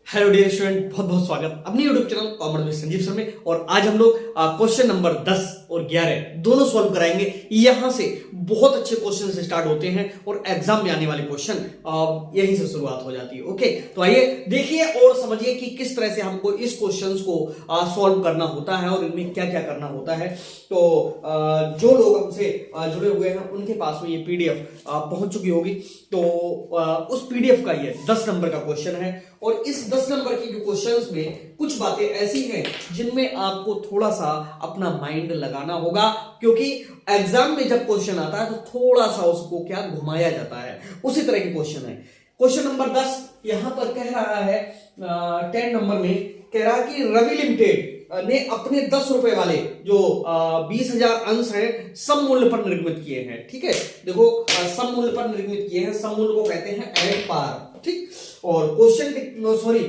Hello dear student, बहुत बहुत स्वागत अपनी यूट्यूब चैनल कॉमर्स में संजीव सर में। और आज हम लोग क्वेश्चन नंबर 10 और 11 दोनों सॉल्व कराएंगे। यहां से बहुत अच्छे क्वेश्चन से स्टार्ट होते हैं और एग्जाम में आने वाले क्वेश्चन यहीं से शुरुआत हो जाती है। ओके, तो आइए देखिए और समझिए कि किस तरह से हमको इस क्वेश्चंस को सॉल्व करना होता है और इनमें क्या क्या करना होता है। तो जो लोग हमसे जुड़े हुए हैं उनके पास में ये पीडीएफ पहुंच चुकी होगी। तो उस पीडीएफ का ये 10 नंबर का क्वेश्चन है और इस 10 नंबर की जो क्वेश्चंस में कुछ बातें ऐसी हैं जिनमें आपको थोड़ा सा अपना माइंड लगाना होगा, क्योंकि एग्जाम में जब क्वेश्चन आता है तो थोड़ा सा उसको क्या घुमाया जाता है, उसी तरह के क्वेश्चन है। क्वेश्चन नंबर 10 यहां पर कह रहा है 10 नंबर में कह रहा है कि रवि लिमिटेड ने अपने 10 रुपए वाले जो 20,000 अंश हैं सम मूल्य पर निर्मित किए हैं। ठीक है, देखो सम मूल्य पर निर्मित किए हैं, सम मूल्य को कहते हैं एट पार। ठीक, और क्वेश्चन सॉरी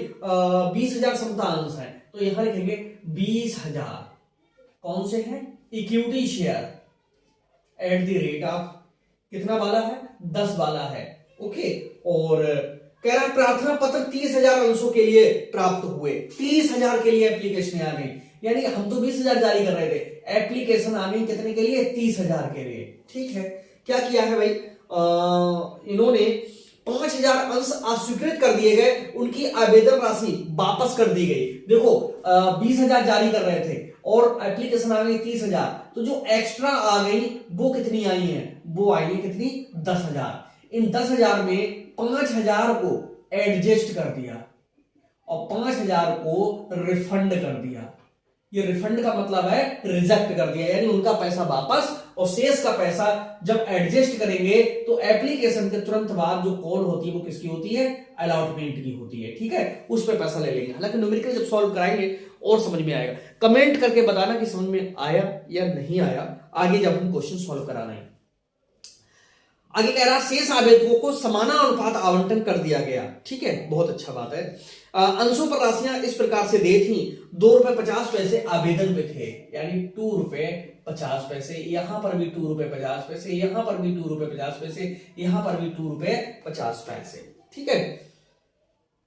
20,000 समता अंश है तो यहां लिखेंगे 20,000 कौन से हैं, equity share at the rate of कितना वाला है, 10 वाला है। ओके, और कह रहा है प्रार्थना पत्र 30,000 अंशों के लिए प्राप्त हुए। 30,000 के लिए एप्लीकेशन आ गई, यानी हम तो 20,000 जारी कर रहे थे, एप्लीकेशन आ गई कितने के लिए, 30,000 के लिए। ठीक है, क्या किया है भाई, इन्होंने 5,000 अंश अस्वीकृत कर दिए गए, उनकी आवेदन राशि वापस कर दी गई। देखो 20,000 जारी कर रहे थे और एप्लीकेशन आ गई 30,000, तो जो एक्स्ट्रा आ गई वो कितनी आई है, वो आई है कितनी, 10,000। इन 10,000 में 5,000 को एडजस्ट कर दिया और 5,000 को रिफंड कर दिया। ये रिफंड का मतलब है रिजेक्ट कर दिया, यानी उनका पैसा वापस, और शेष का पैसा जब एडजस्ट करेंगे तो एप्लीकेशन के तुरंत बाद जो कॉल होती है वो किसकी होती है, अलॉटमेंट की होती है। ठीक है, उस पर पैसा ले लेंगे। हालांकि न्यूमेरिकल जब सॉल्व कराएंगे और समझ में आएगा। कमेंट करके बताना कि समझ में आया या नहीं आया आगे जब हम क्वेश्चन सॉल्व कराना है। आगे कह रहा शेष आवेदकों को समानानुपात आवंटन कर दिया गया। ठीक है, बहुत अच्छा बात है। अंशों पर राशियां इस प्रकार से दी थी, 2 रुपए 50 पैसे आवेदन पे थे, यानी 2 रुपए 50 पैसे, यहां पर भी 2 रुपए 50 पैसे, यहां पर भी 2 रुपए 50 पैसे, यहां पर भी 2 रुपए 50 पैसे। ठीक है,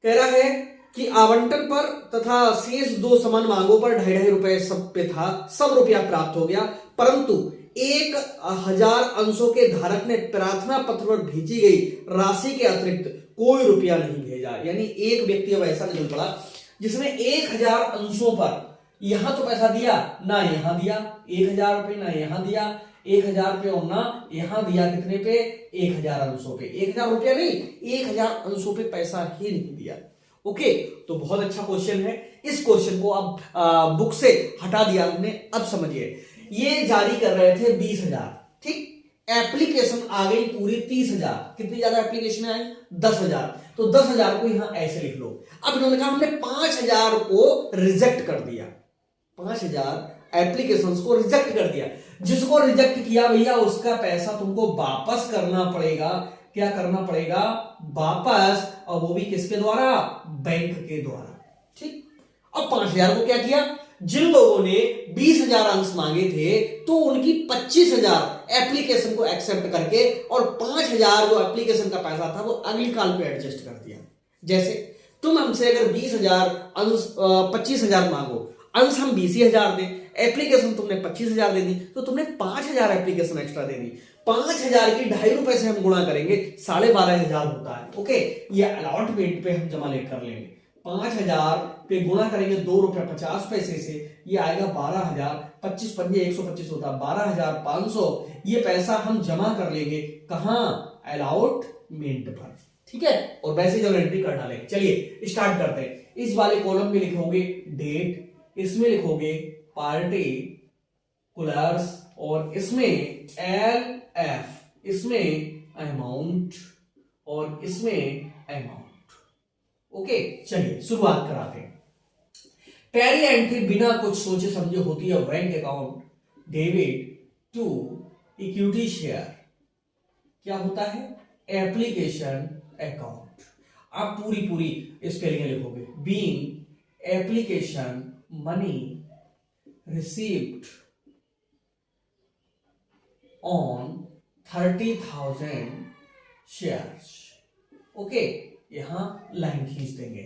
कह रहा है कि आवंटन पर तथा शेष 2 समान मांगों पर 2.5 रुपए सब पे था, सब रुपया प्राप्त हो गया, परंतु 1,000 अंशों के धारक ने प्रार्थना पत्र पर भेजी गई राशि के अतिरिक्त कोई रुपया नहीं भेजा। यानी एक व्यक्ति अब ऐसा निकल पड़ा जिसने 1,000 अंशों पर यहां तो पैसा दिया ना, यहां दिया 1,000 रुपए, ना यहां दिया 1,000 रुपये और ना यहां दिया कितने पे, 1,000 अंशों पे। 1,000 रुपया नहीं, 1,000 अंशों पे पैसा ही नहीं दिया। ओके, तो बहुत अच्छा क्वेश्चन है। इस क्वेश्चन को अब बुक से हटा दिया हमने। अब समझिए, ये जारी कर रहे थे 20,000, ठीक, एप्लीकेशन आ गई पूरी 30,000, कितनी ज्यादा एप्लीकेशन आई, 10,000, तो 10,000 को यहां ऐसे लिख लो। अब इन्होंने कहा हमने 5,000 को रिजेक्ट कर दिया, 5,000 एप्लीकेशंस को रिजेक्ट कर दिया। जिसको रिजेक्ट किया भैया उसका पैसा तुमको वापस करना पड़ेगा। क्या करना पड़ेगा, वापस, और वो भी किसके द्वारा, बैंक के द्वारा। ठीक, अब 5,000 को क्या किया, जिन लोगों ने 20,000 अंश मांगे थे तो उनकी 25,000 एप्लीकेशन को एक्सेप्ट करके और 5,000 जो एप्लीकेशन का पैसा था वो अगली कॉल पे एडजस्ट कर दिया। जैसे तुम हमसे अगर 20,000 अंश 25,000 मांगो, अंश हम 20,000 दें, एप्लीकेशन तुमने 25,000 दे दी, तो तुमने 5,000 एप्लीकेशन एक्स्ट्रा दे दी। 5,000 की 2.5 रुपए से हम गुणा करेंगे, 12,500 होता है। ओके, ये अलॉटमेंट पे हम जमा ले कर लेंगे। 5,000 पे गुणा करेंगे 2 रुपए 50 पैसे से, ये आएगा 12,000, 25 पंजे 125 होता है 12,500। ये पैसा हम जमा कर लेंगे कहां, अलॉटमेंट पर। ठीक है, और वैसे जब एंट्री कर डालेंगे। चलिए स्टार्ट करते हैं। इस वाले कॉलम में लिखोगे डेट, इसमें लिखोगे पार्टी कुलर्स, और इसमें LF, इसमें अमाउंट, और इसमें अमाउंट। ओके, चलिए शुरुआत कराते हैं। पहली एंट्री बिना कुछ सोचे समझे होती है bank account debit to equity share. क्या होता है, एप्लीकेशन अकाउंट। आप पूरी स्पेलिंग लिखोगे, being application money received on 30,000 shares. Okay, यहां लाइन खींच देंगे।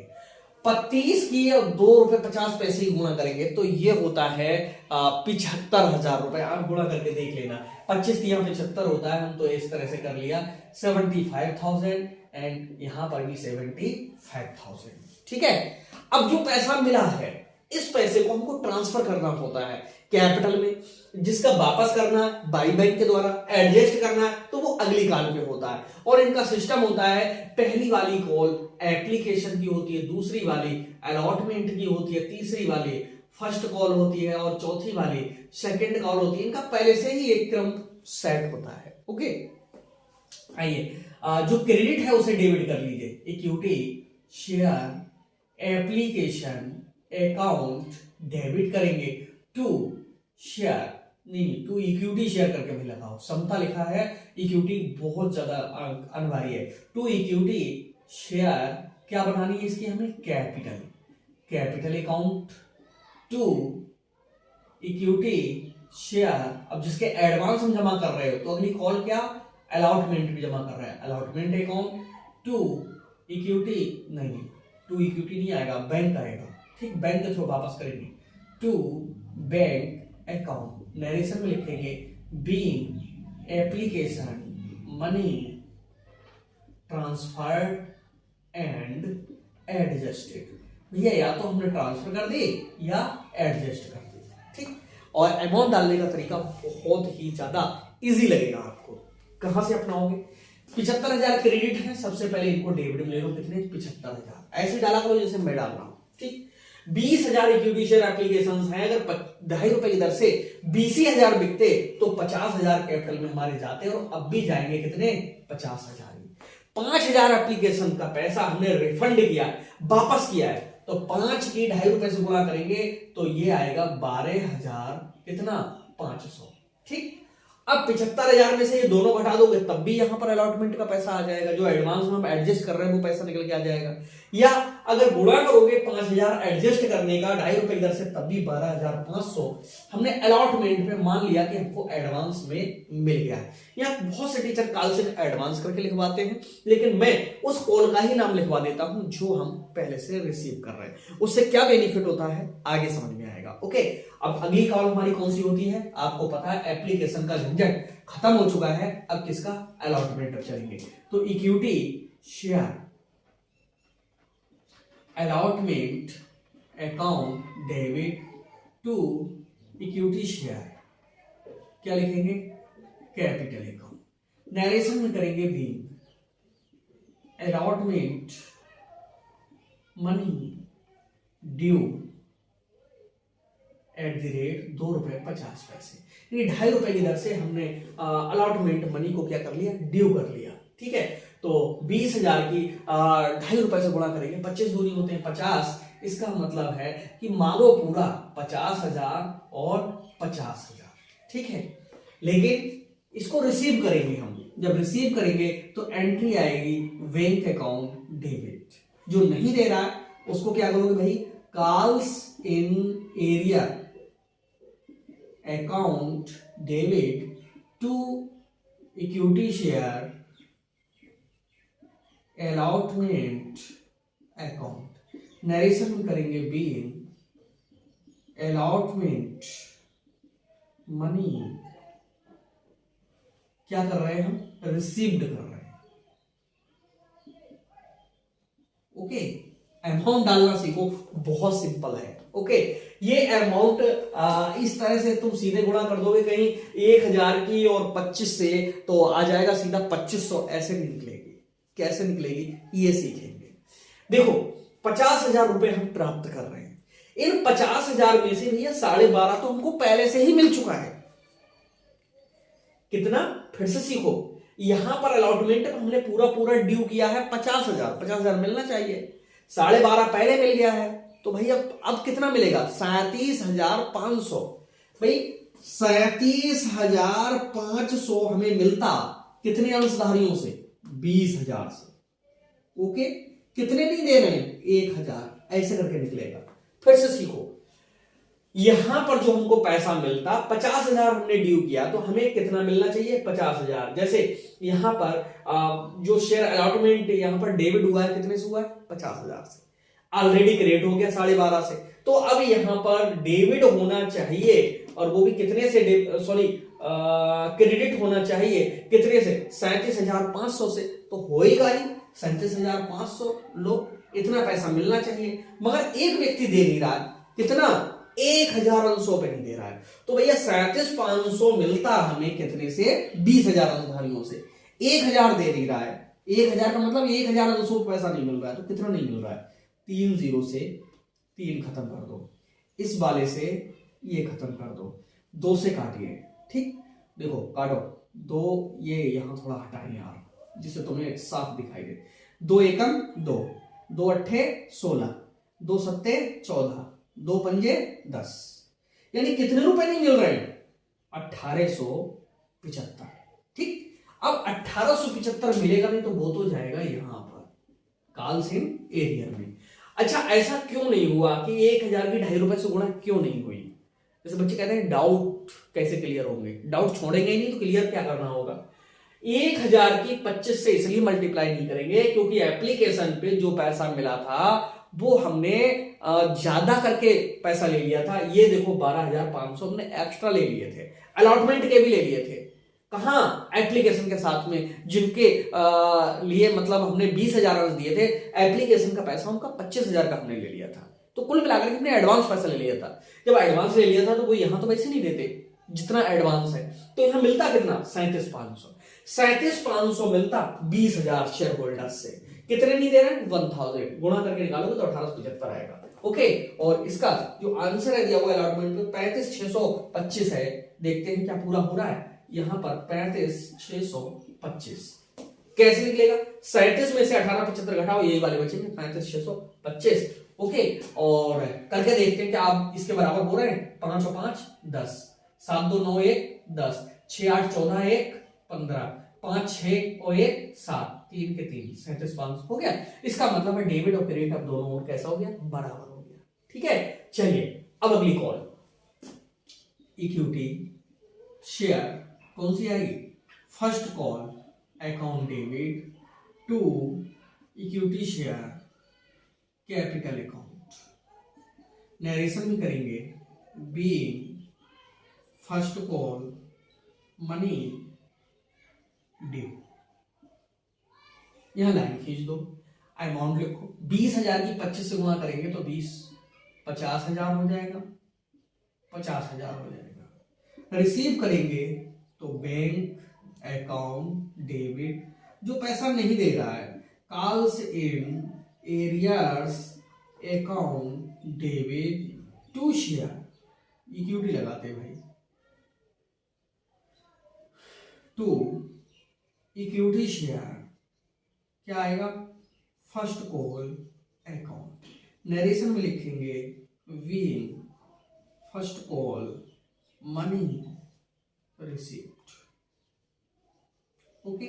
30 की और 2 रुपए 50 पैसे ही गुणा करेंगे तो ये होता है 75,000 रुपए। आप गुणा करके देख लेना, 25 की यहाँ 75 होता है, हम तो इस तरह से कर लिया 75,000 एंड यहां पर भी 75,000। ठीक है, अब जो पैसा मिला है इस पैसे को हमको ट्रांसफर करना होता है कैपिटल में, जिसका वापस करना है बाई बैंक के द्वारा, एडजस्ट करना है तो वो अगली कॉल पे होता है। और इनका सिस्टम होता है, पहली वाली कॉल एप्लीकेशन की होती है, दूसरी वाली अलॉटमेंट की होती है, तीसरी वाली फर्स्ट कॉल होती है और चौथी वाली सेकंड कॉल होती है। इनका पहले से ही एक क्रम सेट होता है। ओके, आइए जो क्रेडिट है उसे डेबिट कर लीजिए। Equity share application account debit करेंगे टू शेयर, नहीं टू इक्विटी शेयर करके भी लगाओ, समता लिखा है, इक्विटी बहुत ज्यादा अनिवार्य है। टू इक्विटी शेयर क्या बनानी है इसकी हमें, capital account to equity share. अब जिसके एडवांस हम जमा कर रहे हो तो अगली कॉल क्या, अलॉटमेंट भी जमा कर रहा है, अलॉटमेंट अकाउंट टू इक्विटी, नहीं टू इक्विटी नहीं आएगा, बैंक आएगा। ठीक, बैंक के थ्रू वापस करेंगे टू बैंक अकाउंट। नरेशन में लिखेंगे being application money transferred and adjusted. भैया या तो हमने ट्रांसफर कर दी या एडजस्ट कर दी। ठीक, और अमाउंट डालने का तरीका बहुत ही ज्यादा इजी लगेगा आपको। कहां से अपनाओगे, 75,000 क्रेडिट है, सबसे पहले इनको डेबिट में ले लो, कितने 75,000, ऐसे डाला करो जैसे मैं डाल रहा हूं। ठीक, 20,000 इक्विटी शेयर एप्लीकेशन हैं, अगर 2.5 रुपए की दर से 20,000 बिकते तो 50,000 कैपिटल में हमारे जाते और अब भी जाएंगे कितने, 50,000। 5,000 एप्लीकेशन का पैसा हमने रिफंड किया, वापस किया है, तो 5 की 2.5 रुपए से गुणा करेंगे तो ये आएगा 12,000 कितना 500। ठीक, अब 75,000 में से ये दोनों घटा दोगे तब भी यहां पर अलॉटमेंट का पैसा आ जाएगा, जो एडवांस में हम एडजस्ट कर रहे हैं वो पैसा निकल के आ जाएगा। या अगर गुणा करोगे 5,000 एडजस्ट करने का 2.5 रुपए की दर से तब भी 12,500 हमने अलॉटमेंट में मान लिया कि हमको एडवांस में मिल गया है। यहाँ बहुत से टीचर कॉल से एडवांस करके लिखवाते हैं, लेकिन मैं उस कॉल का ही नाम लिखवा देता हूं जो हम पहले से रिसीव कर रहे हैं। उससे क्या बेनिफिट होता है आगे समझ में आएगा। ओके, अब अगली कॉल हमारी कौन सी होती है, आपको पता है एप्लीकेशन का झंझट खत्म हो चुका है, अब किसका अलॉटमेंट पर चलेंगे। तो equity share allotment account debit to equity share, क्या लिखेंगे, कैपिटल अकाउंट। नरेशन में करेंगे बीइंग अलॉटमेंट मनी ड्यू @ 2 रुपए 50 पैसे। ये 2.5 रुपए की दर से हमने अलॉटमेंट मनी को क्या कर लिया, ड्यू कर लिया। ठीक है, तो 20,000 की 2.5 रुपए से गुणा करेंगे, 25 दूनी होते हैं 50, इसका मतलब है कि मांगो पूरा 50,000 और 50,000। ठीक है, लेकिन इसको रिसीव करेंगे हम, जब रिसीव करेंगे तो एंट्री आएगी बैंक अकाउंट डेबिट। जो नहीं दे रहा है उसको क्या करोगे भाई, calls in arrear account debit to equity share allotment account. Narration में करेंगे बीइंग अलॉटमेंट मनी, क्या कर रहे हैं हम, रिसीव्ड कर रहे हैं। ओके, अमाउंट डालना सीखो, बहुत सिंपल है। ओके, ये अमाउंट इस तरह से तुम सीधे गुणा कर दोगे, कहीं 1,000 की और 25 से तो आ जाएगा सीधा 2500, ऐसे नहीं निकलेगी। कैसे निकलेगी ये सीखेंगे। देखो 50,000 रुपए हम प्राप्त कर रहे हैं, इन 50,000 में से भैया 12.5 तो हमको पहले से ही मिल चुका है। कितना, फिर से सीखो, यहां पर अलॉटमेंट हमने पूरा ड्यू किया है 50,000 मिलना चाहिए, 12.5 पहले मिल गया है, तो भाई अब कितना मिलेगा, 37,500। भाई 37,500 हमें मिलता कितने अंशधारियों से, 20,000 से। ओके, कितने नहीं दे रहे हैं, 1,000, ऐसे करके निकलेगा। फिर से सीखो, यहां पर जो हमको पैसा मिलता 50,000 हमने ड्यू किया, तो हमें कितना मिलना चाहिए, 50,000। जैसे यहां पर जो शेयर अलॉटमेंट यहां पर डेबिट हुआ है, कितने से हुआ है, 50,000 से। ऑलरेडी क्रेडिट हो गया 12.5 से। तो अब यहां पर डेबिट होना चाहिए, और वो भी कितने से, सॉरी क्रेडिट होना चाहिए कितने से, 37,500 से। तो होएगा ही 37,500, लो इतना पैसा मिलना चाहिए। मगर एक व्यक्ति दे नहीं रहा है, कितना, 1,000 अंशों पे नहीं दे रहा है। तो भैया 37,500 मिलता हमें कितने से, 20,000 अंशधारियों से। 1,000 दे नहीं रहा है, 1,000 का मतलब 1,000 अंशों पे पैसा नहीं मिल रहा है। तो कितना नहीं मिल रहा है, 3 0 से 3 खत्म कर दो, इस वाले से ये खत्म कर दो, 2 से काटिए, ठीक, देखो काटो, 2 ये यहां थोड़ा हटाएं यार, जिससे तुम्हें साफ दिखाई दे। 2 एकम 2, 2 अट्ठे 16, 2 सत्ते 14, 2 पंजे 10, यानी कितने रुपए नहीं मिल रहे हैं, 1875, ठीक। अब 1875 मिलेगा नहीं तो वो तो जाएगा यहां पर कालसेन एरियर में। अच्छा, ऐसा क्यों नहीं हुआ कि 1,000 की 2.5 रुपए से गुणा क्यों नहीं हुई? जैसे बच्चे कहते हैं डाउट कैसे क्लियर होंगे, डाउट छोड़ेंगे ही नहीं तो क्लियर क्या करना होगा। 1,000 की 25 से इसलिए मल्टीप्लाई नहीं करेंगे क्योंकि एप्लीकेशन पे जो पैसा मिला था वो हमने ज्यादा करके पैसा ले लिया था। ये देखो 12,500 हमने एक्स्ट्रा ले लिए थे, अलॉटमेंट के भी ले लिए थे। कहां, एप्लीकेशन के साथ में, जिनके लिए मतलब हमने 20,000 अर्ज दिए थे, एप्लीकेशन का पैसा उनका 25,000 का हमने ले लिया था। तो कुल मिलाकर हमने एडवांस पैसा ले लिया था। जब एडवांस ले लिया था तो वो यहां तो वैसे नहीं देते जितना एडवांस है, तो यहां मिलता कितना, 37,500। 37,500 मिलता 20,000 शेयर होल्डर्स से। कितने नहीं दे रहे हैं, 1,000 गुणा करके निकालोगे तो 1875 आएगा। ओके, और इसका जो आंसर है दिया हुआ अलॉटमेंट में 35,625 है। देखते हैं क्या पूरा हो रहा है। यहां पर 35,625 कैसे निकलेगा, 37 में से 1875 घटाओ, यही वाले बचेंगे 35,625। ओके, और करके देखते हैं कि आप इसके बराबर हो रहे हैं। 5 और 5 10, 7 2 9 1 10, 6 8 14 1 15, 5 6 और 1 7, 3 के 3 37,500 हो गया। इसका मतलब है डेबिट और क्रेडिट अब दोनों ओर कैसा हो गया, बराबर हो गया। ठीक है, चलिए अब अगली कॉल, इक्विटी शेयर कौन सी आएगी, first call account debit to equity share capital account. Narration भी करेंगे, being first call money due. यहां लाइन खींच दो, अमाउंट लिखो, 20,000 की 25 से गुणा करेंगे तो 50,000 हो जाएगा, 50,000 हो जाएगा। रिसीव करेंगे तो बैंक अकाउंट डेबिट, जो पैसा नहीं दे रहा है, calls in arrears account debit to share, equity लगाते भाई, टू इक्विटी शेयर क्या आएगा, फर्स्ट कॉल अकाउंट। नरेशन में लिखेंगे we first call money received. Okay,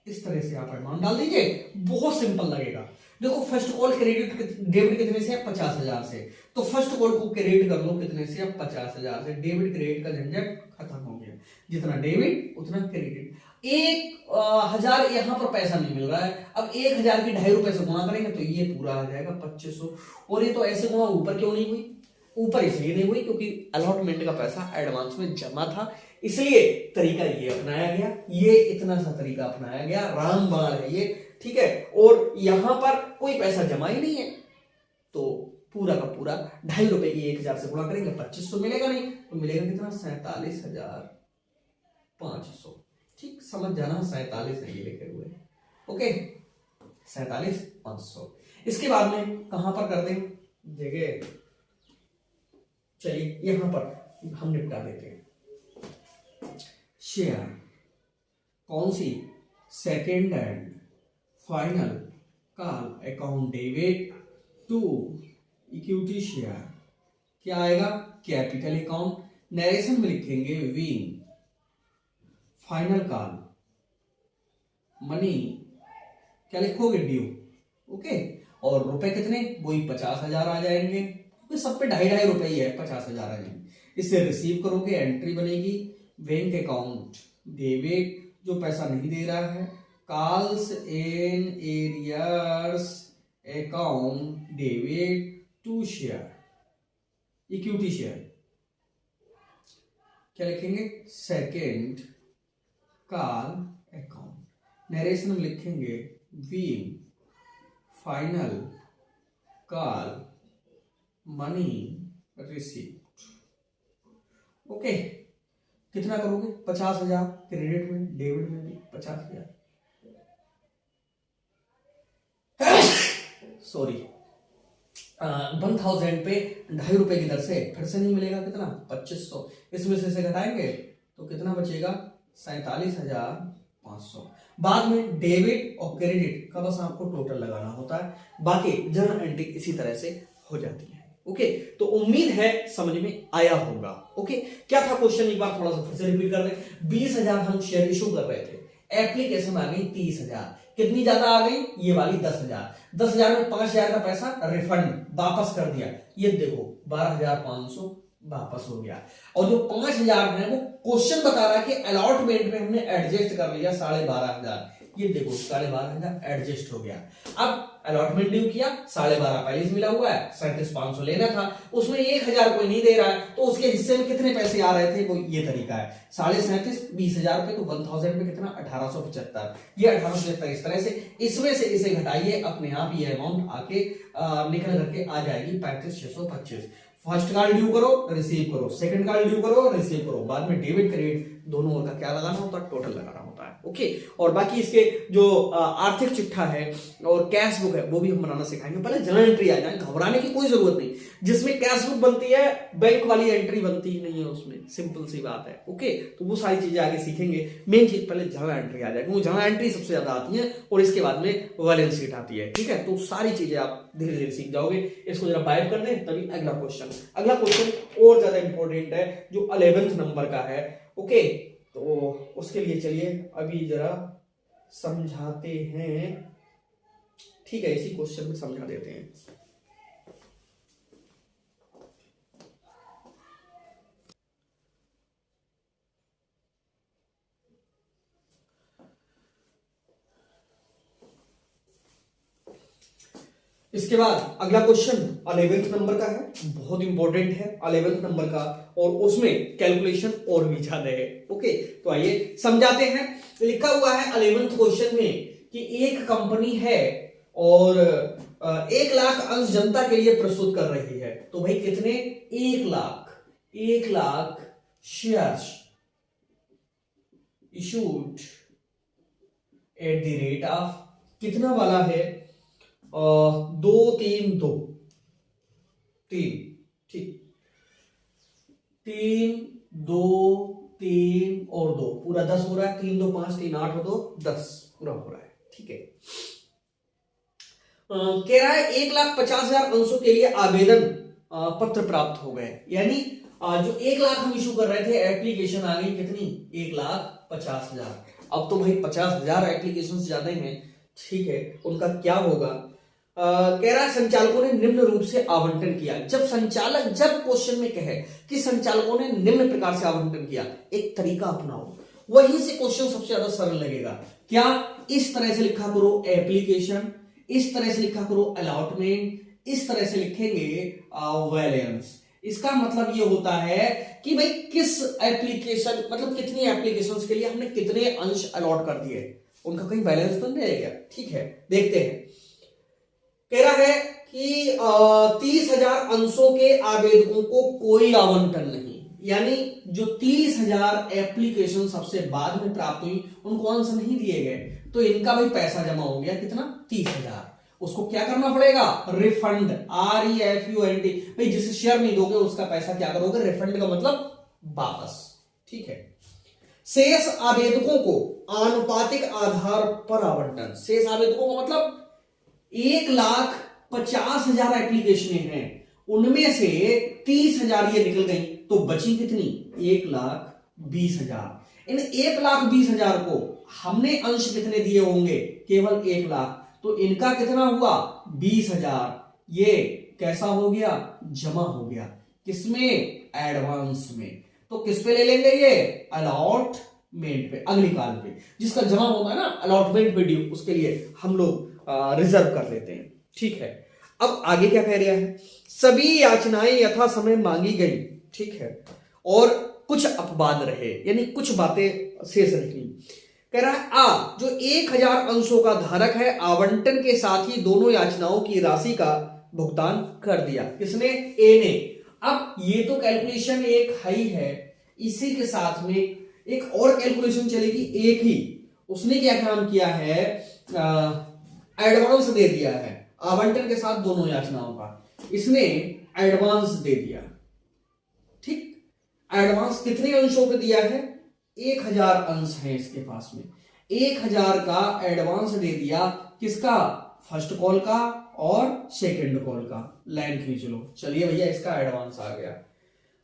इस तरह से आप अमाउंट डाल दीजिए, बहुत सिंपल लगेगा। देखो फर्स्ट कॉल क्रेडिट डेबिट कितने से, 50,000 से, तो फर्स्ट कॉल को क्रेडिट कर लो कितने से, 50,000 से। डेबिट क्रेडिट का झंझट खत्म हो गया, जितना डेबिट उतना क्रेडिट। 1,000 यहां पर पैसा नहीं मिल रहा है, अब 1,000 की 2.5 रुपए से गुणा करेंगे तो ये पूरा आ जाएगा 2500। और ये तो ऐसे गुणा ऊपर क्यों नहीं हुई, ऊपर इसलिए नहीं हुई क्योंकि अलॉटमेंट का पैसा एडवांस में जमा था, इसलिए तरीका ये अपनाया गया, ये इतना सा तरीका अपनाया गया, रामबाण है ये। ठीक है, और यहां पर कोई पैसा जमा ही नहीं है, तो पूरा का पूरा 2.5 रुपए की 1,000 से गुणा करेंगे 2500 मिलेगा नहीं, तो मिलेगा कितना, 47,500। ठीक, समझ जाना, 47 नहीं लिखे हुए। ओके, 47,500। इसके बाद में कहां पर कर दें जगह, चलिए यहां पर हम निपटा देते हैं। शेयर कौन सी, second and final call account debit to equity share क्या आएगा, कैपिटल अकाउंट। नरेशन में लिखेंगे विंग फाइनल कॉल मनी क्या लिखोगे, ड्यू। ओके, और रुपए कितने, वही 50,000 आ जाएंगे क्योंकि सब पे 2.5 रुपए ही है, 50,000 आ जाएंगे। इससे रिसीव करोगे, एंट्री बनेगी बैंक अकाउंट डेबिट, जो पैसा नहीं दे रहा है, calls in arrears account debit to share, equity share. क्या लिखेंगे? Second call account. नरेशन में लिखेंगे वीन final call money received. Okay, कितना करोगे? 50,000 क्रेडिट में, डेबिट में भी 50,000। सॉरी, 1000 पे 2.5 रुपए की दर से फिर से नहीं मिलेगा, कितना? 2500। इसमें से घटाएंगे तो कितना बचेगा? 47,500। बाद में डेबिट और क्रेडिट का बस आपको टोटल लगाना होता है, बाकी जर्नल एंट्री इसी तरह से हो जाती है। ओके, तो उम्मीद है समझ में आया होगा। ओके, क्या था क्वेश्चन, एक बार थोड़ा सा फिर से रिपीट कर रहे हैं। 20,000 हम शेयर इशू कर रहे थे, एप्लीकेशन आ गई 30,000, कितनी ज्यादा आ गई? ये वाली 10,000। 10,000 में 5,000 का पैसा रिफंड वापस कर दिया, ये देखो 12,500 वापस हो गया। और जो 5,000 है वो क्वेश्चन बता रहा है कि अलॉटमेंट में हमने एडजस्ट कर लिया 12,500, ये देखो 12,500 एडजस्ट हो गया। अब अलॉटमेंट ड्यू किया 12,500 पहले से मिला हुआ है, 37,500 लेना था, उसमें 1,000 कोई नहीं दे रहा है, तो उसके हिस्से में कितने पैसे आ रहे थे? वो ये तरीका है, 37,500 20,000 रुपए, तो 1000 में कितना? 1875। ये 1875 इस तरह से, इसमें से इसे घटाइए, अपने आप ये अमाउंट आके निकल करके आ जाएगी 35,625। फर्स्ट कॉल ड्यू करो, रिसीव करो, सेकंड कॉल ड्यू करो, रिसीव करो, बाद में डेबिट क्रेडिट दोनों ओर का क्या लगाना होता है? टोटल लगाना होता है। ओके, और बाकी इसके जो आर्थिक चिट्ठा है और कैश बुक है वो भी हम बनाना सिखाएंगे। पहले जर्नल एंट्री आ जाए, घबराने की कोई जरूरत नहीं। जिसमें कैश बुक बनती है, बैंक वाली एंट्री बनती ही नहीं है उसमें, सिंपल सी बात है। ओके, तो वो सारी चीजें आगे सीखेंगे। मेन चीज पहले जर्नल एंट्री आ जाए, क्योंकि जर्नल एंट्री सबसे ज्यादा आती है और इसके बाद में बैलेंस शीट आती है। ठीक है, तो सारी चीजें आप धीरे धीरे सीख जाओगे। इसको जरा बाइट कर दें, तभी अगला क्वेश्चन और ज्यादा इंपॉर्टेंट है, जो 11th नंबर का है। ओके, तो उसके लिए चलिए अभी जरा समझाते हैं। ठीक है, इसी क्वेश्चन में समझा देते हैं। इसके बाद अगला क्वेश्चन 11th नंबर का है, बहुत इंपॉर्टेंट है 11th नंबर का, और उसमें कैलकुलेशन और भी ज्यादा है। ओके, तो आइए समझाते हैं। लिखा हुआ है 11th क्वेश्चन में कि एक कंपनी है और 1 लाख अंश जनता के लिए प्रस्तुत कर रही है। तो भाई कितने? 1 lakh shares issued at the rate of, कितना वाला है? 2 3 2 3, ठीक, 3 2 3 और 2, पूरा 10 हो रहा है। 3 2 5 3 8 और 2 10 पूरा हो रहा है। ठीक है, कह रहा है 1,50,000 अंशों के लिए आवेदन पत्र प्राप्त हो गए। यानी जो 1 लाख हम इशू कर रहे थे, एप्लीकेशन आ गई कितनी? 1,50,000। अब तो भाई 50,000 एप्लीकेशन ज्यादा हैं। ठीक है, उनका क्या होगा? कह रहा है संचालकों ने निम्न रूप से आवंटन किया। जब क्वेश्चन में कहे कि संचालकों ने निम्न प्रकार से आवंटन किया, एक तरीका अपनाओ, वहीं से क्वेश्चन सबसे ज्यादा सरल लगेगा। क्या? इस तरह से लिखा करो एप्लीकेशन, इस तरह से लिखा करो अलॉटमेंट, इस तरह से लिखेंगे वैलेंस। इसका मतलब ये होता है कि भाई किस एप्लीकेशन, मतलब कितनी एप्लीकेशंस के लिए हमने कितने अंश अलॉट कर दिए, उनका कहीं बैलेंस तो नहीं रहेगा। ठीक है, देखते हैं। कह रहा है कि 30,000 अंशों के आवेदकों को कोई आवंटन नहीं, यानी जो 30,000 एप्लीकेशन सबसे बाद में प्राप्त हुई उनको अंश नहीं दिए गए, तो इनका भाई पैसा जमा हो गया कितना? 30,000। उसको क्या करना पड़ेगा? Refund, REFUND। भाई जिसे शेयर नहीं दोगे उसका पैसा क्या करोगे? रिफंड का मतलब वापस। ठीक है, शेष आवेदकों को आनुपातिक आधार पर आवंटन। शेष आवेदकों का मतलब 1,50,000 एप्लीकेशन हैं, उनमें से 30,000 ये निकल गई, तो बची कितनी? 1,20,000। इन 1,20,000 को हमने अंश कितने दिए होंगे? केवल 1 लाख। तो इनका कितना हुआ? 20,000। ये कैसा हो गया? जमा हो गया। किसमें? एडवांस में। तो किस पे ले लेंगे ये? अलॉटमेंट पे, अगली काल पे, जिसका जमा होगा ना अलॉटमेंट पे ड्यू, उसके लिए हम लोग रिजर्व कर लेते हैं। ठीक है। अब आगे क्या कह रहा है, सभी याचनाएं यथा समय मांगी गई, ठीक है, और कुछ अपवाद रहे, यानी कुछ बातें शेष रही। कह रहा है आ जो 1000 अंशों का धारक है आवंटन के साथ ही दोनों याचनाओं की राशि का भुगतान कर दिया। किसने? ए ने। अब ये तो कैलकुलेशन एक हाई है, इसी के साथ में एक और कैलकुलेशन चलेगी एक ही। उसने क्या काम किया है, एडवांस दे दिया है आवंटन के साथ दोनों याचनाओं का, इसने एडवांस दे दिया। ठीक, एडवांस कितने अंशों पे दिया है? 1000 अंश है इसके पास में, 1000 का एडवांस दे दिया। किसका? फर्स्ट कॉल का और सेकंड कॉल का। लाइन खींच लो। चलिए भैया, इसका एडवांस आ गया।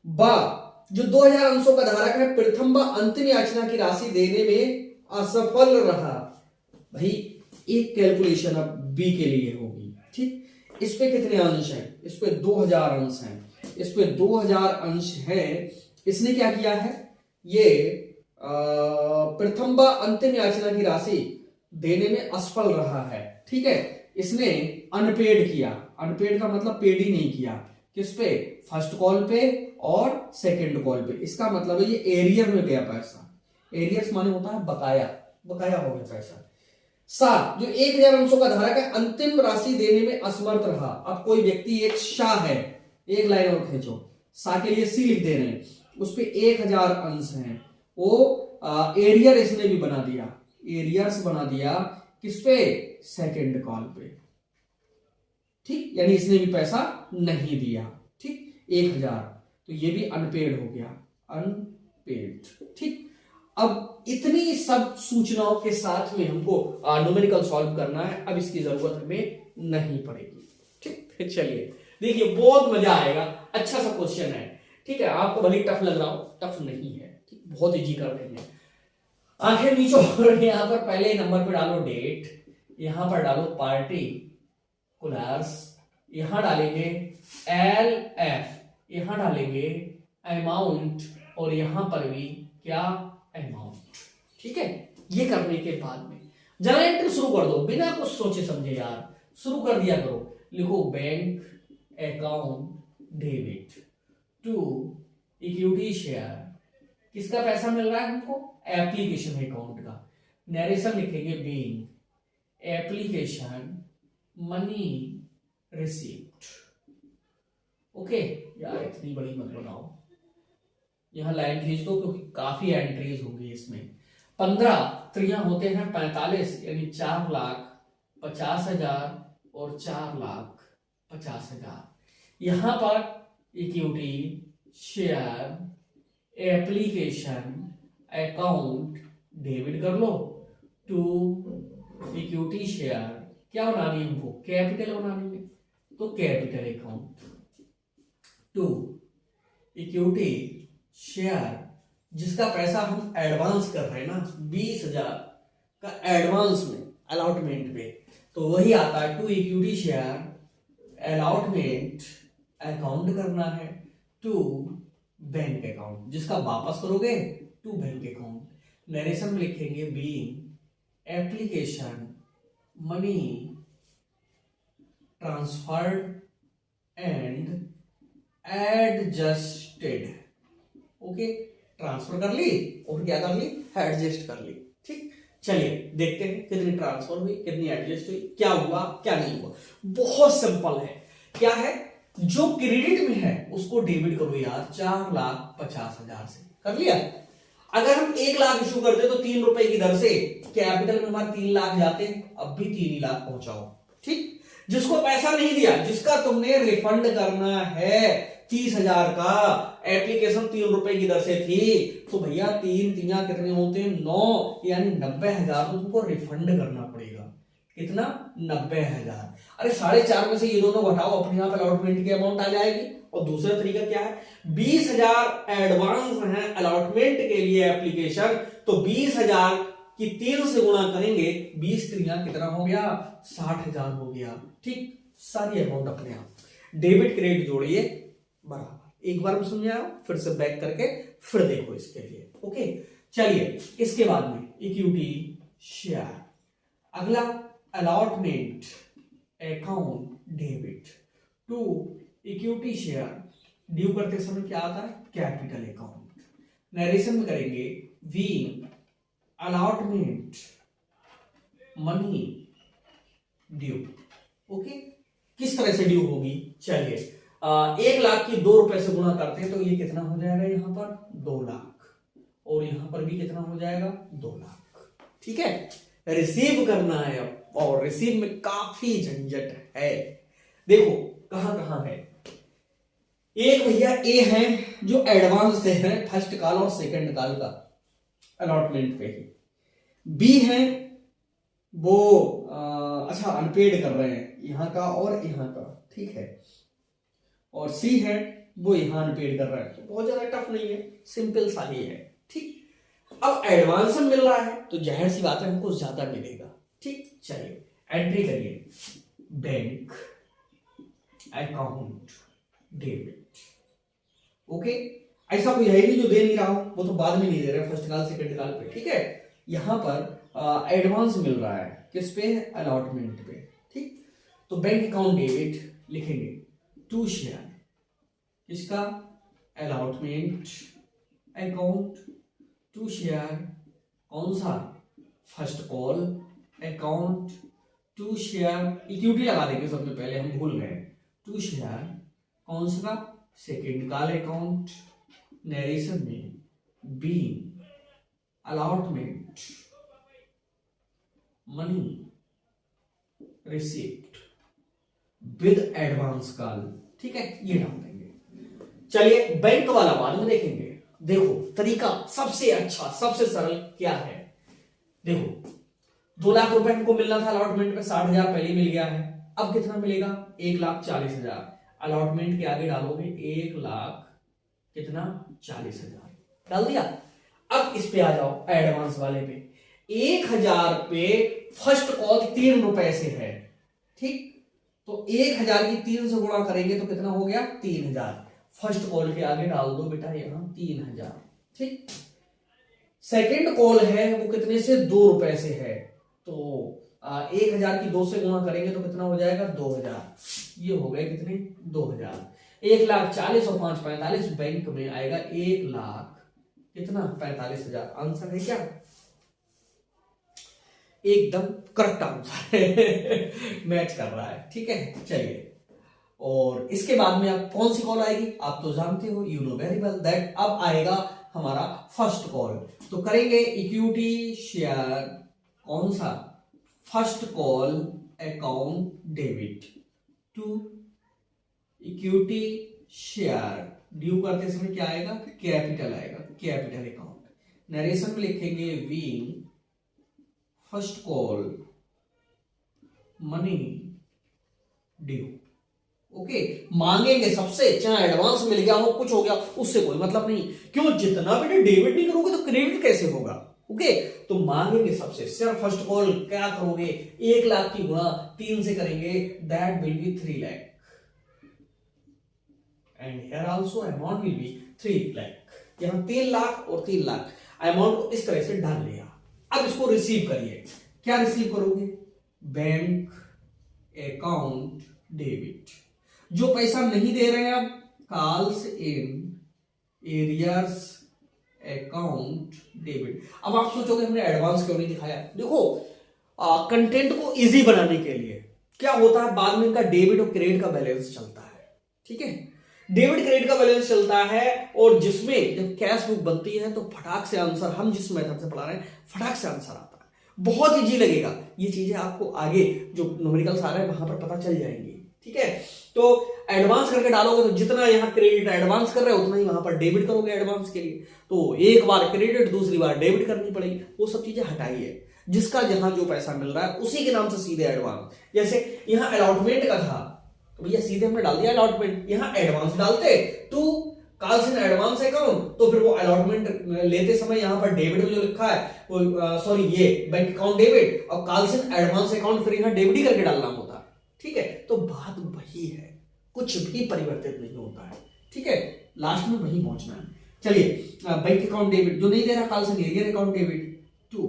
बा जो 2000 अंशों का धारक है प्रथम व अंतिम याचना की राशि देने में असफल रहा। भाई एक कैलकुलेशन अब बी के लिए होगी। ठीक, इस पे कितने अंश हैं? इस पे 2000 अंश हैं, इस पे 2000 अंश हैं। इसने क्या किया है, ये प्रथम व अंतिम याचना की राशि देने में असफल रहा है। ठीक है, इसने अनपेड किया। अनपेड का मतलब पेड ही नहीं किया। किस पे? फर्स्ट कॉल पे और सेकंड कॉल पे। इसका मतलब है ये एरियर में गया पैसा। एरियर्स माने होता है बकाया, बकाया हो गया पैसा। सा जो 1000 अंशों का धारक है अंतिम राशि देने में असमर्थ रहा। अब कोई व्यक्ति एक शाह है, एक लाइन और खींचो, सा के लिए सी लिख दे रहे हैं, उस पे 1000 अंश हैं, वो एरियर इसने भी बना दिया, एरियर्स बना दिया। किस पे? सेकंड कॉल पे। ठीक, यानी इसने भी पैसा नहीं दिया। ठीक, 1000, तो ये भी अनपेड हो गया, अनपेड। ठीक, अब इतनी सब सूचनाओं के साथ में हमको न्यूमेरिकल सॉल्व करना है। अब इसकी जरूरत हमें नहीं पड़ेगी। ठीक, चलिए देखिए, बहुत मजा आएगा, अच्छा सा क्वेश्चन है। ठीक है, आपको भले टफ लग रहा हो, टफ नहीं है, ठीक, बहुत इजी कर देंगे। आंखें नीचे और यहां पर पहले नंबर पे डालो डेट, यहां पर डालो पार्टी कुलर्स, यहां डालेंगे एल एफ, यहां डालेंगे अमाउंट, और यहां पर भी क्या? अमाउंट। ठीक है, ये करने के बाद में जरा एंट्री शुरू कर दो, बिना कुछ सोचे समझे यार, शुरू कर दिया करो। लिखो bank account debit to equity share. किसका पैसा मिल रहा है हमको? एप्लीकेशन अकाउंट का। नरेशन लिखेंगे being application money received. Okay यार, इतनी बड़ी मत बनाओ, यहां लाइन खींच दो क्योंकि काफी एंट्रीज होंगी इसमें। 15 त्रियां होते हैं 45, यानी 4,50,000 और 4,50,000। यहां पर equity share application account debit कर लो टू इक्विटी शेयर। क्या बनानी है हमको? कैपिटल बनानी है, तो capital account to equity share, जिसका पैसा हम एडवांस कर रहे हैं ना, 20,000 का एडवांस में अलॉटमेंट पे, तो वही आता है to equity share allotment account करना है टू बैंक अकाउंट, जिसका वापस करोगे टू बैंक अकाउंट। नरेशन में लिखेंगे being application money transferred and adjusted. Okay, transfer कर ली और क्या कर ली? एडजस्ट कर ली। ठीक, चलिए देखते हैं कितनी ट्रांसफर हुई, कितनी एडजस्ट हुई, क्या हुआ क्या नहीं हुआ। बहुत सिंपल है। क्या है? जो क्रेडिट में है उसको डेबिट करो यार, 4,50,000 से कर लिया। अगर हम 1 लाख इशू करते तो 3 रुपए की दर से कैपिटल में हमारे 3 लाख जाते, अब भी 3 ही लाख पहुंचाओ। ठीक, जिसको पैसा नहीं दिया, जिसका तुमने रिफंड करना है 30,000 का, एप्लीकेशन 3 रुपए की दर से थी, तो भैया 3 3 कितने होते हैं? 9, यानी 90,000 तो तुमको रिफंड करना पड़ेगा। कितना? 90,000। अरे 4.5 में से ये दोनों घटाओ, अपने यहाँ पे अलॉटमेंट की अमाउंट आ जाएगी। और दूसरा तरीका क्या है? 20,000 एडवांस है अलॉटमेंट के लिए एप्लीकेशन, तो 20,000 की 3 से गुणा करेंगे, 20 3 कितना हो गया? 60,000 हो गया। ठीक, सारी अमाउंट अपने आप डेबिट क्रेडिट जोड़िए बराबर। एक बार में समझाया, फिर से बैक करके फिर देखो इसके लिए। ओके, चलिए इसके बाद में इक्विटी शेयर, अगला allotment account debit to equity share, due करते समय क्या आता है, कैपिटल अकाउंट। नरेशन में करेंगे we allotment money due. Okay, किस तरह से ड्यू होगी, चलिए 1,00,000 की 2 रुपए से गुणा करते हैं तो ये कितना हो जाएगा, यहां पर 2,00,000 और यहां पर भी कितना हो जाएगा 2,00,000। ठीक है, रिसीव करना है अब, और रिसीव में काफी झंझट है। देखो कहां कहां है, एक भैया ए है जो एडवांस दे रहे हैं फर्स्ट कॉल और सेकंड कॉल का अलॉटमेंट पे ही, बी है वो अच्छा अनपेड कर रहे हैं यहां का और यहां का, ठीक है, और सी है वो यहां अनपेड कर रहा है। तो बहुत ज्यादा टफ नहीं है, सिंपल सा ही है। ठीक, अब एडवांस में मिल रहा है तो जाहिर सी बात है हमको ज्यादा मिलेगा। ठीक, चलिए एंट्री करिए, बैंक अकाउंट डेबिट। ओके, ऐसा कोई है नहीं जो दे नहीं रहा हो, वो तो बाद में नहीं दे रहे, फर्स्ट कॉल सेकंड कॉल पे। ठीक है, यहां पर एडवांस मिल रहा है किस पे, अलॉटमेंट पे। ठीक, तो बैंक अकाउंट डेबिट लिखेंगे टू शेयर, किसका, अलॉटमेंट अकाउंट टू शेयर, कौन सा, first call account to share, equity लगा देंगे सबसे पहले, हम भूल गए, टू शेयर कौन सा, सेकेंड कॉल अकाउंट। नरेशन में be allotment money receipt with advance call. ठीक है, ये डाल देंगे। चलिए बैंक वाला बाद में देखेंगे। देखो तरीका सबसे अच्छा सबसे सरल क्या है, देखो 2,00,000 रुपए हमको मिलना था अलॉटमेंट में, 60,000 पहले मिल गया है, अब कितना मिलेगा, 1,40,000। अलॉटमेंट के आगे डालोगे 1,00,000 कितना, 40,000 डाल दिया। अब इस पे आ जाओ एडवांस वाले पे, 1,000 पे फर्स्ट कॉल 3 रुपए से है। ठीक, तो 1,000 की 3 से गुणा करेंगे तो कितना हो गया, 3,000। फर्स्ट कॉल के आगे डाल दो बेटा यहां 3,000। ठीक, सेकंड कॉल है वो कितने से, 2 रुपए से है, तो 1,000 की 2 से गुणा करेंगे तो कितना हो जाएगा, 2,000। ये हो गए कितने, 2,000। 1,40,000 और 5 45, बैंक में आएगा 1,00,000 कितना, 45,000। आंसर है क्या, एकदम करेक्ट आंसर है मैच कर रहा है। ठीक है, चलिए, और इसके बाद में अब कौन सी कॉल आएगी, आप तो जानते हो, you know very well that अब आएगा हमारा फर्स्ट कॉल। तो करेंगे इक्विटी शेयर कौन सा, first call account debit to equity share, due करते समय क्या आएगा, कैपिटल आएगा, कैपिटल अकाउंट। नरेशन में लिखेंगे we first call money due. Okay, मांगेंगे सबसे, चाहे एडवांस मिल गया हो, कुछ हो गया, उससे कोई मतलब नहीं, क्यों, जितना भी डेबिट नहीं करोगे तो क्रेडिट कैसे होगा। ओके, तो मांगेंगे सबसे, सिर्फ फर्स्ट कॉल क्या करोगे, 1,00,000 की गुणा 3 से करेंगे, that will be 3,00,000 and here also amount will be 3,00,000। यहां 3,00,000 और 3,00,000 अमाउंट को इस तरह से डाल लिया। अब इसको रिसीव करिए, क्या रिसीव करोगे, बैंक अकाउंट डेबिट, जो पैसा नहीं दे रहे हैं अब, calls in arrears account debit. अब आप सोचोगे हमने एडवांस क्यों नहीं दिखाया, देखो कंटेंट को इजी बनाने के लिए क्या होता है, बाद में इनका डेबिट और क्रेडिट का बैलेंस चलता है। ठीक है, डेबिट क्रेडिट का बैलेंस चलता है, और जिसमें जब कैश बुक बनती है तो फटाक से आंसर, हम जिस मेथड से पढ़ा रहे हैं फटाक से आंसर आता है, बहुत इजी लगेगा। ये चीजें आपको आगे जो न्यूमेरिकल्स आ रहे हैं वहां पर पता चल जाएंगी। ठीक है, तो एडवांस करके डालोगे तो जितना यहाँ क्रेडिट एडवांस कर रहे हो उतना ही वहां पर डेबिट करोगे एडवांस के लिए, तो एक बार क्रेडिट दूसरी बार डेबिट करनी पड़ेगी, वो सब चीजें हटाइए। जिसका जहां जो पैसा मिल रहा है उसी के नाम से सीधे एडवांस, जैसे यहाँ अलॉटमेंट का था तो भैया सीधे हमने डाल दिया अलॉटमेंट, यहाँ एडवांस डालते to calls in advance account, तो फिर वो अलॉटमेंट लेते समय यहाँ पर डेबिट में जो लिखा है वो सॉरी ये बैंक अकाउंट डेबिट और कॉल्स इन एडवांस अकाउंट फिर यहाँ डेबिट ही करके डालना होता। ठीक है, तो बात वही है, कुछ भी परिवर्तित नहीं होता है। ठीक है, लास्ट में वही पहुंचना है। चलिए बैंक अकाउंट डेबिट जो नहीं दे रहा, calls in arrear account debit to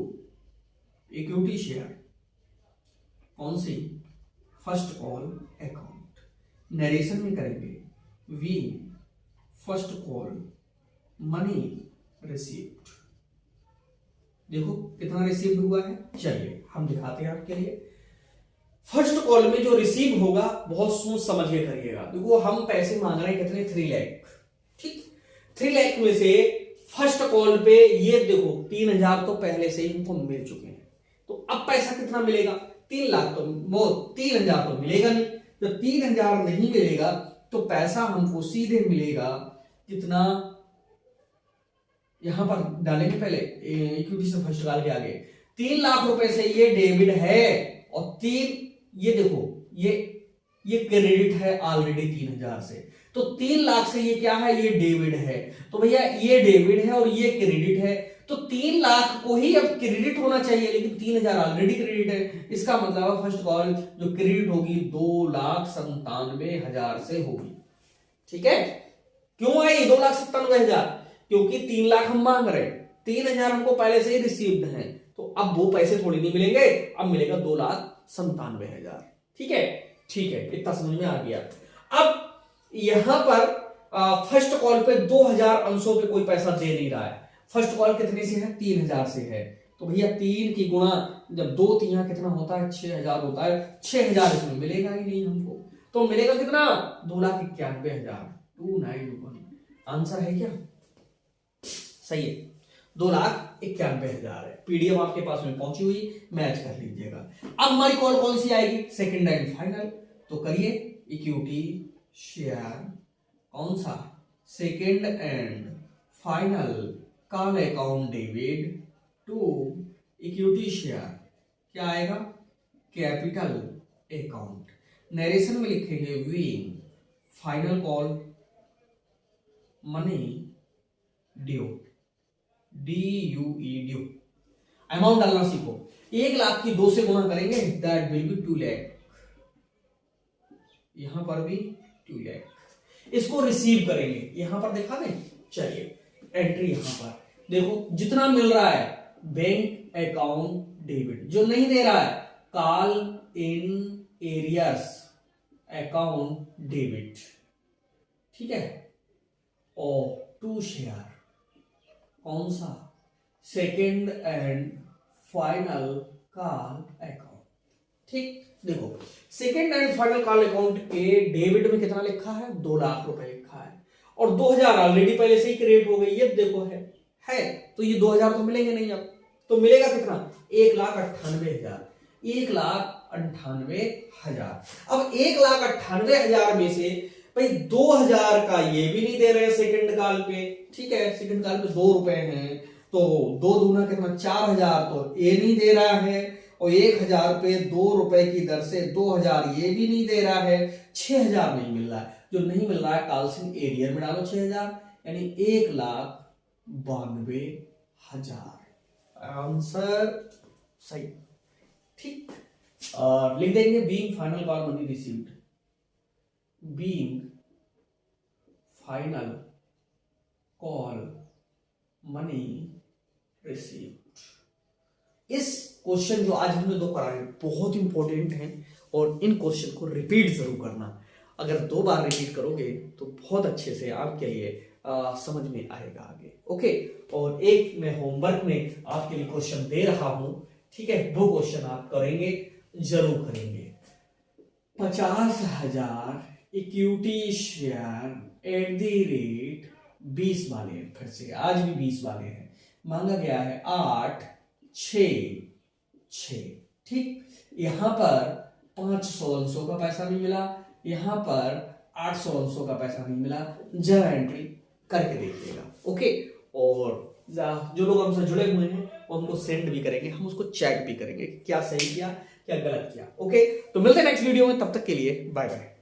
equity share कौन सी, फर्स्ट कॉल अकाउंट। नरेशन में करेंगे we first call money received. देखो कितना रिसीव हुआ है, चलिए हम दिखाते हैं आपके लिए। फर्स्ट कॉल में जो रिसीव होगा बहुत सोच समझ के करिएगा। देखो हम पैसे मांग रहे हैं कितने, 3 लाख, ठीक। 3 लाख में से फर्स्ट कॉल पे ये देखो 3000 तो पहले से ही हमको मिल चुके हैं, तो अब पैसा कितना मिलेगा, 3 लाख। तो वो 3000 तो मिलेगा नहीं, जब 3000 नहीं मिलेगा तो पैसा हमको सीधे मिलेगा कितना, यहां पर डालेंगे पहले इक्विटी से फर्स्ट कॉल के आगे 3 लाख रुपए से ये डेबिट है, और 3 ये देखो ये क्रेडिट है ऑलरेडी 3000 से, तो 3 लाख से ये क्या है, ये डेबिट है। तो भैया ये डेबिट है और ये क्रेडिट है, तो 3 लाख को ही अब क्रेडिट होना चाहिए, लेकिन 3000 ऑलरेडी क्रेडिट है। इसका मतलब फर्स्ट कॉल जो क्रेडिट होगी 2,97,000 से होगी, ठीक है। क्यों आई 2,97,000, क्योंकि 3 लाख हम मांग रहे हैं, 3000 हमको पहले से ही रिसीव्ड है, तो अब वो पैसे थोड़ी नहीं मिलेंगे, अब मिलेगा 2,97,000, ठीक है। ठीक है, इतना समझ में आ गया। अब यहां पर फर्स्ट कॉल पे 2000 अंशों पे कोई पैसा दे नहीं रहा है। फर्स्ट कॉल कितने से है, 3000 से है, तो भैया 3 की गुणा जब 2 3 कितना होता है, 6000 होता है। 6000 इसमें मिलेगा ही नहीं हमको, तो मिलेगा कितना, 2,91,000, 291। आंसर है क्या, सही है, 2,91,000 है। पीडीएफ आपके पास में पहुंची हुई, मैच कर लीजिएगा। अब हमारी कॉल कौन सी आएगी, सेकंड एंड फाइनल, तो करिए इक्विटी शेयर, कौन सा, second and final call account debit to equity share, क्या आएगा, कैपिटल अकाउंट। नरेशन में लिखेंगे we final call money due, DUE due. Amount डालना सीखो, 1 लाख की 2 से गुणा करेंगे, दैट विल बी 2 लाख, यहां पर भी 2 लाख। इसको रिसीव करेंगे, यहां पर देखा नहीं, चलिए एंट्री यहां पर देखो, जितना मिल रहा है बैंक अकाउंट डेबिट, जो नहीं दे रहा है call in arrears account debit, ठीक है। और टू शेयर, कौन सा, second and final call account, ठीक। देखो second and final call account के डेबिट में कितना लिखा है, 2 लाख रुपए लिखा है, और 2000 ऑलरेडी पहले से ही क्रिएट हो गई, ये देखो है तो ये 2000 तो मिलेंगे नहीं, अब तो मिलेगा कितना, 1,98,000, 1,98,000। अब 1,98,000 में से भाई 2000 का ये भी नहीं दे रहे सेकंड कॉल पे, ठीक है, सेकंड कॉल पे 2 रुपए हैं, तो 2 दूना कितना, 4000, तो ये नहीं दे रहा है, और 1000 पे 2 रुपए की दर से 2000 ये भी नहीं दे रहा है, 6000 नहीं मिल रहा है। जो नहीं मिल रहा है कॉल्सिंग एरियर में डालो 6000, यानी 1,92,000, आंसर सही, ठीक। लिख देंगे being final call money received, being final call money received. इस क्वेश्चन जो आज हमने 2 कराए बहुत इंपॉर्टेंट हैं, और इन क्वेश्चन को रिपीट जरूर करना। अगर 2 बार रिपीट करोगे तो बहुत अच्छे से आपके लिए समझ में आएगा आगे, ओके। और एक मैं होमवर्क में आपके लिए क्वेश्चन दे रहा हूं, ठीक है, वो क्वेश्चन आप करेंगे, जरूर करेंगे। 50,000 equity share at the rate 20 वाले, फिर से आज भी 20 वाले हैं, मांगा गया है 8,6,6, ठीक। यहां पर 500 अंशों का पैसा नहीं मिला, यहां पर 800 अंशों का पैसा नहीं मिला, जरा एंट्री करके देखिएगा, ओके। और जो लोग हमसे जुड़े हुए हैं उनको सेंड भी करेंगे, हम उसको चेक भी करेंगे क्या सही किया क्या गलत किया, ओके। तो मिलते हैं नेक्स्ट वीडियो में, तब तक के लिए बाय बाय।